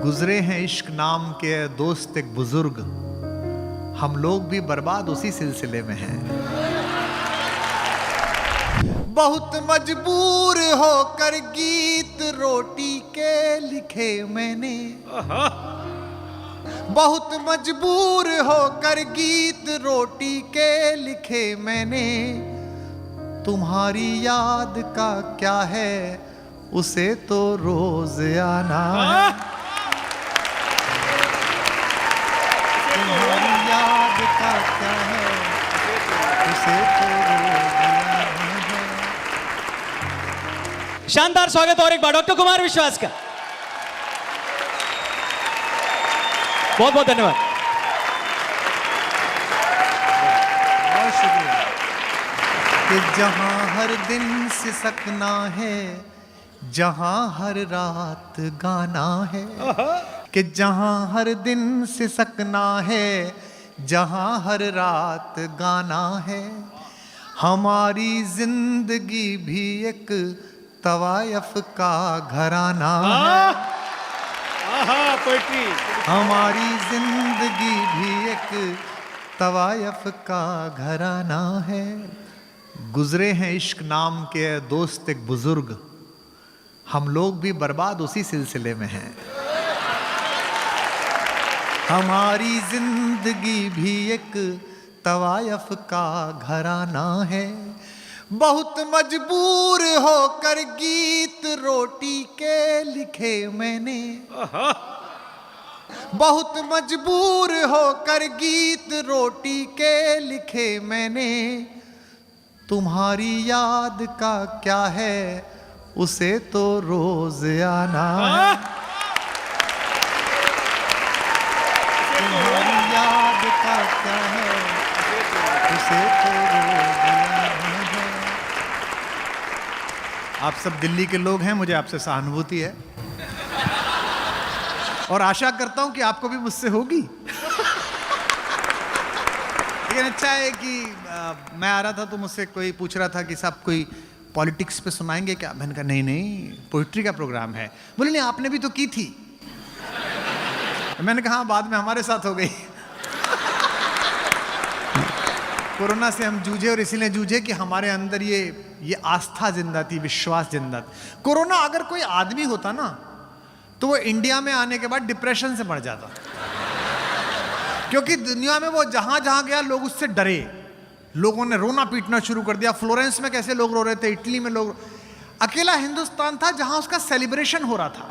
गुजरे हैं इश्क नाम के दोस्त एक बुजुर्ग, हम लोग भी बर्बाद उसी सिलसिले में हैं। बहुत मजबूर होकर गीत रोटी के लिखे मैंने, बहुत मजबूर होकर गीत रोटी के लिखे मैंने। तुम्हारी याद का क्या है, उसे तो रोज आना है। तुम्हारी याद का क्या है, उसे तो रोज आना है। शानदार स्वागत और एक बार डॉक्टर कुमार विश्वास का बहुत बहुत धन्यवाद। बहुत शुक्रिया। कि जहां हर दिन सिसकना है, जहां हर रात गाना है। कि जहां हर दिन सिसकना है, जहां हर रात गाना है। हमारी जिंदगी भी एक तवायफ का घराना है। हमारी जिंदगी भी एक तवायफ का घराना है। गुजरे हैं इश्क नाम के दोस्त एक बुजुर्ग, हम लोग भी बर्बाद उसी सिलसिले में हैं। हमारी जिंदगी भी एक तवायफ का घराना है। बहुत मजबूर होकर गीत रोटी के लिखे मैंने, बहुत मजबूर होकर गीत रोटी के लिखे मैंने। तुम्हारी याद का क्या है, उसे तो रोज आना है। तुम्हारी याद का क्या है, उसे तो रोज आना है। आप सब दिल्ली के लोग हैं, मुझे आपसे सहानुभूति है और आशा करता हूं कि आपको भी मुझसे होगी। लेकिन अच्छा है कि मैं आ रहा था तो मुझसे कोई पूछ रहा था कि साहब कोई पॉलिटिक्स पे सुनाएंगे क्या। मैंने कहा नहीं नहीं, पोइट्री का प्रोग्राम है। बोले नहीं आपने भी तो की थी। मैंने कहा बाद में हमारे साथ हो गई। कोरोना से हम जूझे और इसीलिए जूझे कि हमारे अंदर ये आस्था जिंदा थी, विश्वास जिंदा था। कोरोना अगर कोई आदमी होता ना तो वो इंडिया में आने के बाद डिप्रेशन से मर जाता, क्योंकि दुनिया में वो जहां जहां गया लोग उससे डरे। लोगों ने रोना पीटना शुरू कर दिया। फ्लोरेंस में कैसे लोग रो रहे थे, इटली में लोग। अकेला हिंदुस्तान था जहां उसका सेलिब्रेशन हो रहा था।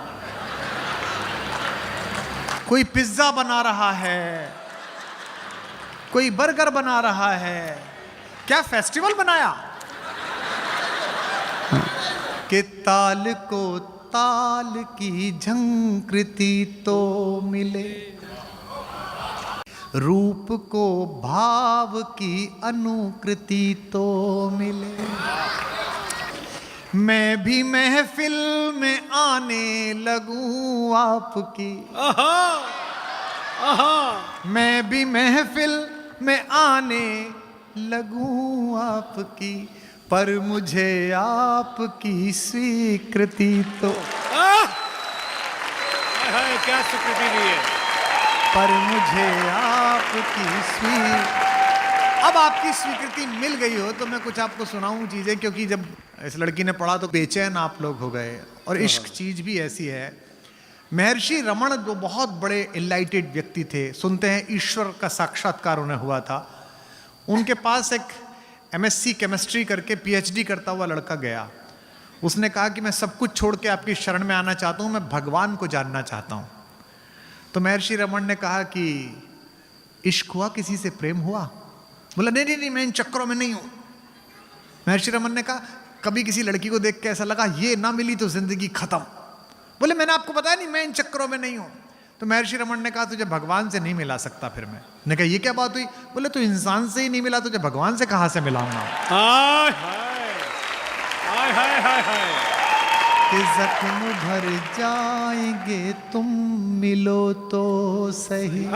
कोई पिज्जा बना रहा है, कोई बर्गर बना रहा है। क्या फेस्टिवल बनाया कि ताल को ताल की झंकृति तो मिले, रूप को भाव की अनुकृति तो मिले। मैं भी महफिल में आने लगूं आपकी, मैं भी महफिल में आने लगूं आपकी। पर मुझे आपकी स्वीकृति तो क्या स्वीकृति दी है। पर मुझे आपकी अब आपकी स्वीकृति मिल गई हो तो मैं कुछ आपको सुनाऊं चीजें, क्योंकि जब इस लड़की ने पढ़ा तो बेचैन आप लोग हो गए। और इश्क चीज भी ऐसी है। महर्षि रमण जो बहुत बड़े एनलाइटेड व्यक्ति थे, सुनते हैं ईश्वर का साक्षात्कार उन्हें हुआ था। उनके पास एक एमएससी केमिस्ट्री करके पीएचडी करता हुआ लड़का गया। उसने कहा कि मैं सब कुछ छोड़ के आपकी शरण में आना चाहता हूं, मैं भगवान को जानना चाहता हूं। तो महर्षि रमण ने कहा कि इश्क हुआ, किसी से प्रेम हुआ? बोला नहीं नहीं नहीं, मैं इन चक्करों में नहीं हूं। महर्षि रमण ने कहा कभी किसी लड़की को देख के ऐसा लगा ये ना मिली तो जिंदगी खत्म? बोले मैंने आपको बताया नहीं, मैं इन चक्करों में नहीं हूं। तो महर्षि रमण ने कहा तुझे भगवान से नहीं मिला सकता फिर मैं। ने कहा ये क्या बात हुई? बोले तो इंसान से ही नहीं मिला, तुझे भगवान से कहां से मिलाऊंगा? हाय हाय हाय हाय हाय हाय। कि जख्म भर जाएंगे तुम मिलो तो सही,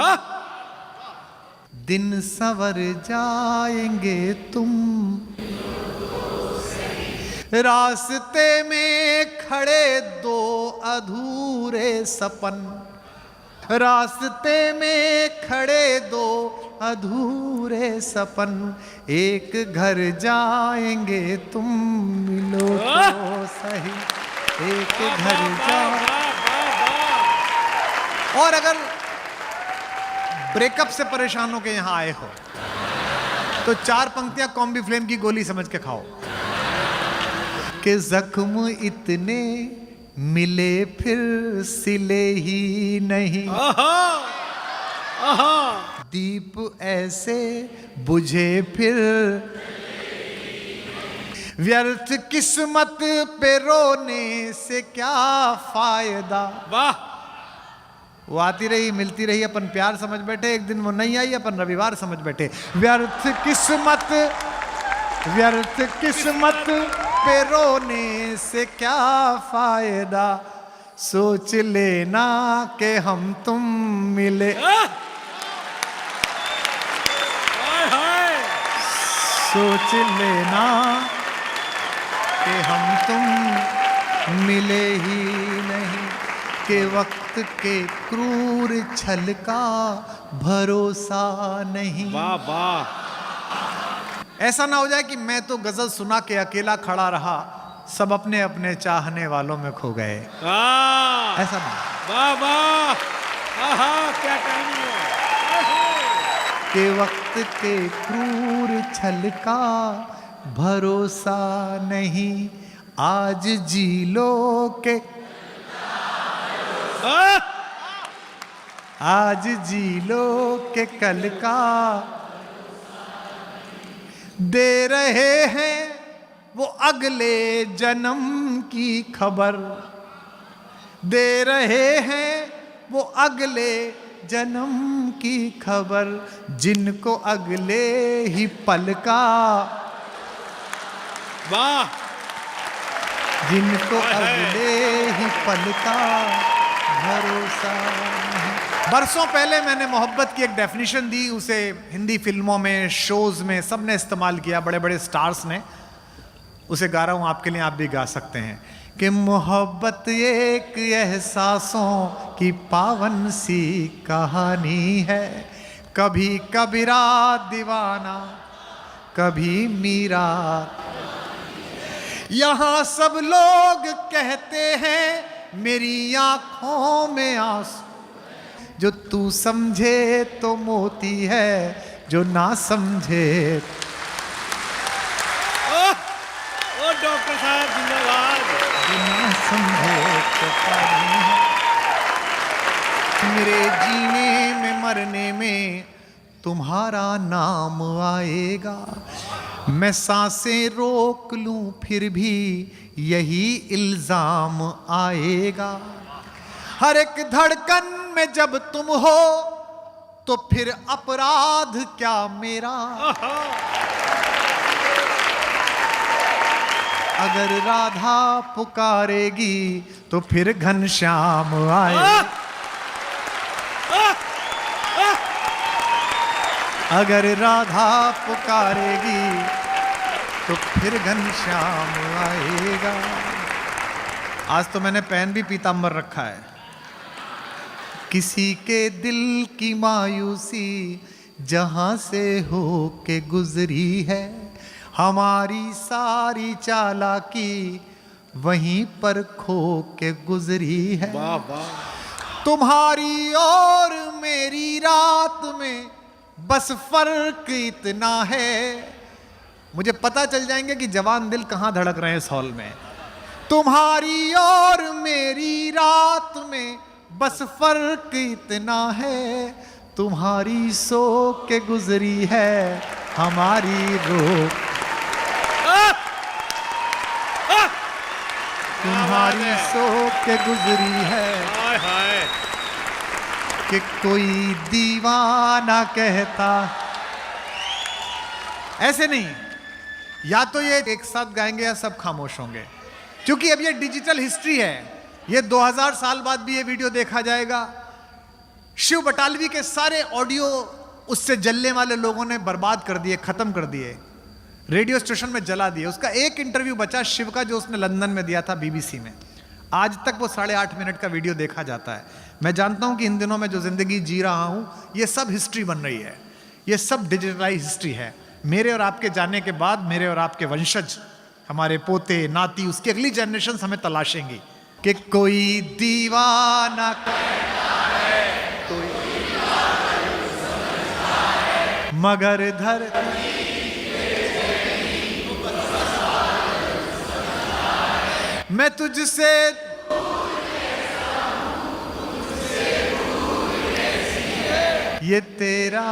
दिन संवर जाएंगे तुम। रास्ते में खड़े दो अधूरे सपन, रास्ते में खड़े दो अधूरे सपन, एक घर जाएंगे तुम मिलो तो सही, एक घर जा। और अगर ब्रेकअप से परेशान होकर यहां आए हो तो 4 पंक्तियां कॉम्बी फ्लेम की गोली समझ के खाओ कि जख्म इतने मिले फिर सिले ही नहीं, दीप ऐसे बुझे फिर, व्यर्थ किस्मत पे रोने से क्या फायदा। वाह, वो आती रही मिलती रही, अपन प्यार समझ बैठे, एक दिन वो नहीं आई, अपन रविवार समझ बैठे। व्यर्थ किस्मत पे रोने से क्या फायदा, सोच लेना कि हम तुम मिले, सोच लेना कि हम तुम मिले ही नहीं, के वक्त के क्रूर छल का भरोसा नहीं। वाह वाह। ऐसा ना हो जाए कि मैं तो गजल सुना के अकेला खड़ा रहा, सब अपने अपने चाहने वालों में खो गए, ऐसा ना। वाह वाह, आहा क्या कहानी है। के वक्त के क्रूर छल का भरोसा नहीं, आज जी लो के, आज जी लो के कल का दे रहे हैं वो अगले जन्म की खबर, दे रहे हैं वो अगले जन्म की खबर, जिनको अगले ही पल का, वाह, जिनको अगले ही पल का भरोसा नहीं। बरसों पहले मैंने मोहब्बत की एक डेफिनेशन दी, उसे हिंदी फिल्मों में, शोज में सबने इस्तेमाल किया, बड़े बड़े स्टार्स ने। उसे गा रहा हूं आपके लिए, आप भी गा सकते हैं कि मोहब्बत एक एहसासों की पावन सी कहानी है, कभी कबीरा दीवाना कभी मीरा, यहां सब लोग कहते हैं मेरी आंखों में आंसू, जो तू समझे तो मोती है, जो ना समझे। ओ डॉक्टर साहब जिंदाबाद। जो ना समझे तो पानी है। मेरे जीने में मरने में तुम्हारा नाम आएगा, मैं सांसें रोक लूं फिर भी यही इल्जाम आएगा, हर एक धड़कन में जब तुम हो तो फिर अपराध क्या मेरा, अगर राधा पुकारेगी तो फिर घनश्याम आए, अगर राधा पुकारेगी तो फिर घनश्याम आएगा। आज तो मैंने पेन भी पीतांबर रखा है। किसी के दिल की मायूसी जहां से हो के गुजरी है, हमारी सारी चालाकी वहीं पर खो के गुजरी है। वाह वाह। तुम्हारी और मेरी रात में बस फर्क इतना है, मुझे पता चल जाएंगे कि जवान दिल कहां धड़क रहे हैं इस हॉल में। तुम्हारी और मेरी रात में बस फर्क इतना है, तुम्हारी सो के गुजरी है हमारी रो, तुम्हारी सो के गुजरी है। हाय हाय। कि कोई दीवाना कहता, ऐसे नहीं, या तो ये एक साथ गाएंगे या सब खामोश होंगे, क्योंकि अब ये डिजिटल हिस्ट्री है, ये 2000 साल बाद भी ये वीडियो देखा जाएगा। शिव बटालवी के सारे ऑडियो उससे जलने वाले लोगों ने बर्बाद कर दिए, खत्म कर दिए, रेडियो स्टेशन में जला दिए। उसका एक इंटरव्यू बचा शिव का, जो उसने लंदन में दिया था बीबीसी में, आज तक वो 8.5 मिनट का वीडियो देखा जाता है। मैं जानता हूं कि इन दिनों में जो जिंदगी जी रहा हूं, ये सब हिस्ट्री बन रही है, ये सब डिजिटलाइज हिस्ट्री है। मेरे और आपके जाने के बाद मेरे और आपके वंशज, हमारे पोते नाती, उसकी अगली जनरेशन हमें तलाशेंगी कि कोई दीवाना मगर धरती मैं तुझसे ये तेरा